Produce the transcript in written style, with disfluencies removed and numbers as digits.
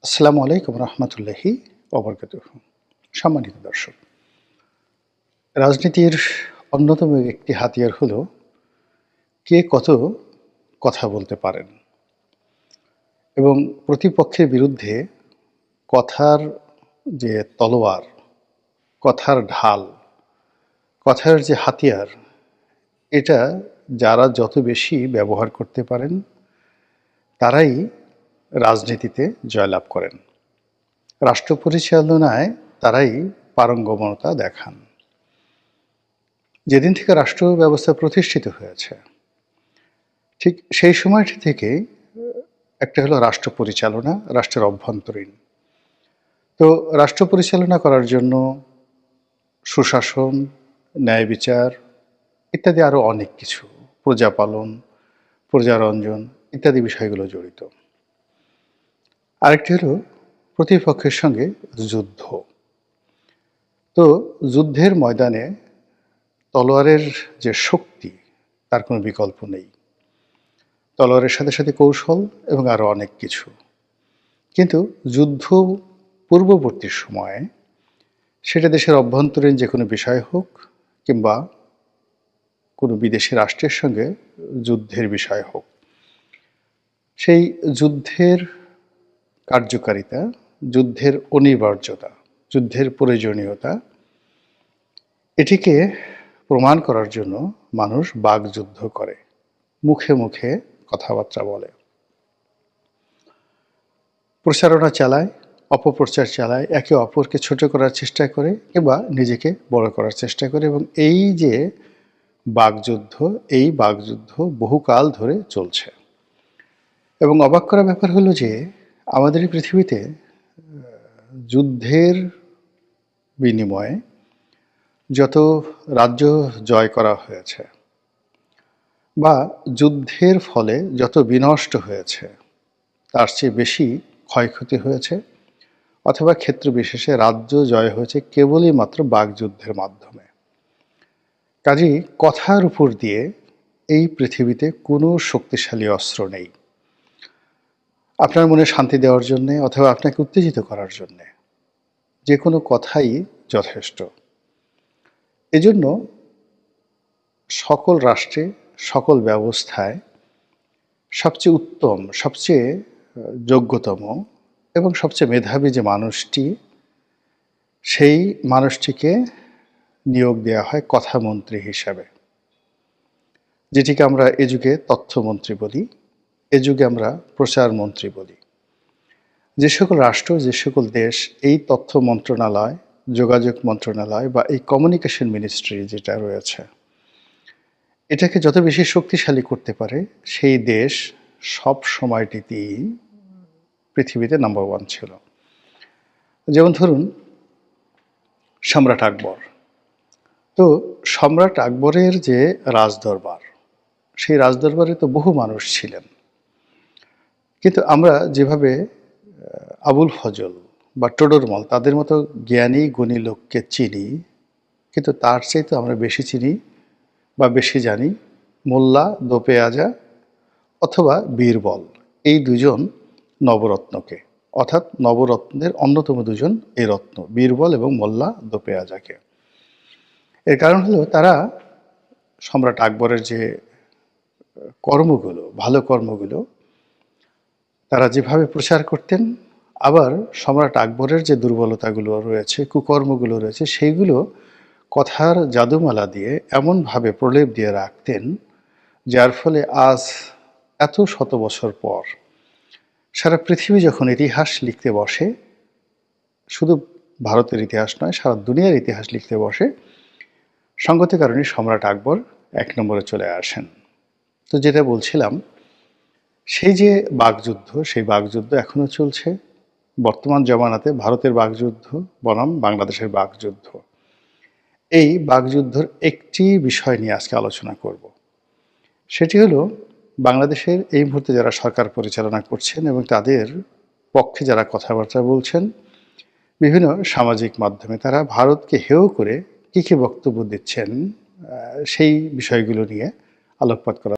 আসসালামু আলাইকুম রহমতুল্লাহি ওবরকাতুহু। সম্মানিত দর্শক, রাজনীতির অন্যতম একটি হাতিয়ার হলো কে কত কথা বলতে পারেন এবং প্রতিপক্ষের বিরুদ্ধে কথার যে তলোয়ার, কথার ঢাল, কথার যে হাতিয়ার, এটা যারা যত বেশি ব্যবহার করতে পারেন তারাই রাজনীতিতে জয়লাভ করেন। রাষ্ট্র পরিচালনায় তারাই পারঙ্গমতা দেখান। যেদিন থেকে রাষ্ট্র ব্যবস্থা প্রতিষ্ঠিত হয়েছে ঠিক সেই সময়টি থেকেই একটা হলো রাষ্ট্র পরিচালনা, রাষ্ট্রের অভ্যন্তরীণ। তো রাষ্ট্র পরিচালনা করার জন্য সুশাসন, ন্যায় বিচার ইত্যাদি আরও অনেক কিছু, প্রজাপালন, প্রজারঞ্জন ইত্যাদি বিষয়গুলো জড়িত। আরেকটি হলো প্রতিপক্ষের সঙ্গে যুদ্ধ। তো যুদ্ধের ময়দানে তলোয়ারের যে শক্তি তার কোনো বিকল্প নেই। তলোয়ারের সাথে সাথে কৌশল এবং আরও অনেক কিছু। কিন্তু যুদ্ধ পূর্ববর্তী সময়ে সেটা দেশের অভ্যন্তরীণ যে কোনো বিষয় হোক কিংবা কোনো বিদেশি রাষ্ট্রের সঙ্গে যুদ্ধের বিষয় হোক, সেই যুদ্ধের কার্যকারিতা, যুদ্ধের অনিবার্যতা, যুদ্ধের প্রয়োজনীয়তা এটিকে প্রমাণ করার জন্য মানুষ বাকযুদ্ধ করে, মুখে মুখে কথাবার্তা বলে, প্রচারণা চালায়, অপপ্রচার চালায়, একে অপরকে ছোট করার চেষ্টা করে কিংবা নিজেকে বড় করার চেষ্টা করে। এবং এই যে বাকযুদ্ধ, এই বাকযুদ্ধ বহুকাল ধরে চলছে। এবং অবাক করা ব্যাপার হলো যে আমাদের এই পৃথিবীতে যুদ্ধের বিনিময়ে যত রাজ্য জয় করা হয়েছে বা যুদ্ধের ফলে যত বিনষ্ট হয়েছে তার চেয়ে বেশি ক্ষয়ক্ষতি হয়েছে, অথবা ক্ষেত্র বিশেষে রাজ্য জয় হয়েছে কেবলই মাত্র বাকযুদ্ধের মাধ্যমে। কাজেই কথার উপর দিয়ে এই পৃথিবীতে কোনো শক্তিশালী অস্ত্র নেই আপনার মনে শান্তি দেওয়ার জন্যে অথবা আপনাকে উত্তেজিত করার জন্যে। যে কোনো কথাই যথেষ্ট। এজন্য সকল রাষ্ট্রে, সকল ব্যবস্থায় সবচেয়ে উত্তম, সবচেয়ে যোগ্যতম এবং সবচেয়ে মেধাবী যে মানুষটি, সেই মানুষটিকে নিয়োগ দেওয়া হয় কথামন্ত্রী হিসাবে, যেটিকে আমরা এ যুগে তথ্যমন্ত্রী বলি, এ যুগে আমরা প্রচারমন্ত্রী বলি। যে সকল রাষ্ট্র, যে সকল দেশ এই তথ্য মন্ত্রণালয়, যোগাযোগ মন্ত্রণালয় বা এই কমিউনিকেশন মিনিস্ট্রি যেটা রয়েছে, এটাকে যত বেশি শক্তিশালী করতে পারে সেই দেশ সব সময়টিতেই পৃথিবীতে নাম্বার ওয়ান ছিল। যেমন ধরুন সম্রাট আকবর। তো সম্রাট আকবরের যে রাজদরবার, সেই রাজদরবারে তো বহু মানুষ ছিলেন, কিন্তু আমরা যেভাবে আবুল ফজল বা টোডরমল তাদের মতো জ্ঞানী গুণী লোককে চিনি, কিন্তু তার চাইতে আমরা বেশি চিনি বা বেশি জানি মোল্লা দোপেয়াজা অথবা বীরবল, এই দুজন নবরত্নকে, অর্থাৎ নবরত্নের অন্যতম দুজন এই রত্ন, বীরবল এবং মোল্লা দোপেয়াজাকে। এর কারণ হলো তারা সম্রাট আকবরের যে কর্মগুলো, ভালো কর্মগুলো তারা যেভাবে প্রচার করতেন, আবার সম্রাট আকবরের যে দুর্বলতাগুলো রয়েছে, কুকর্মগুলো রয়েছে, সেইগুলো কথার জাদুমালা দিয়ে এমনভাবে প্রলেপ দিয়ে রাখতেন, যার ফলে আজ এত শত বছর পর সারা পৃথিবী যখন ইতিহাস লিখতে বসে, শুধু ভারতের ইতিহাস নয়, সারা দুনিয়ার ইতিহাস লিখতে বসে, সঙ্গত কারণে সম্রাট আকবর এক নম্বরে চলে আসেন। তো যেটা বলছিলাম, সেই যে বাকযুদ্ধ, সেই বাকযুদ্ধ এখনো চলছে। বর্তমান জমানাতে ভারতের বাকযুদ্ধ বনাম বাংলাদেশের বাকযুদ্ধ, এই বাকযুদ্ধের একটি বিষয় নিয়ে আজকে আলোচনা করব। সেটি হলো বাংলাদেশের এই মুহূর্তে যারা সরকার পরিচালনা করছেন এবং তাদের পক্ষে যারা কথাবার্তা বলছেন বিভিন্ন সামাজিক মাধ্যমে, তারা ভারতকে হেয় করে কী কী বক্তব্য দিচ্ছেন, সেই বিষয়গুলো নিয়ে আলোকপাত করা।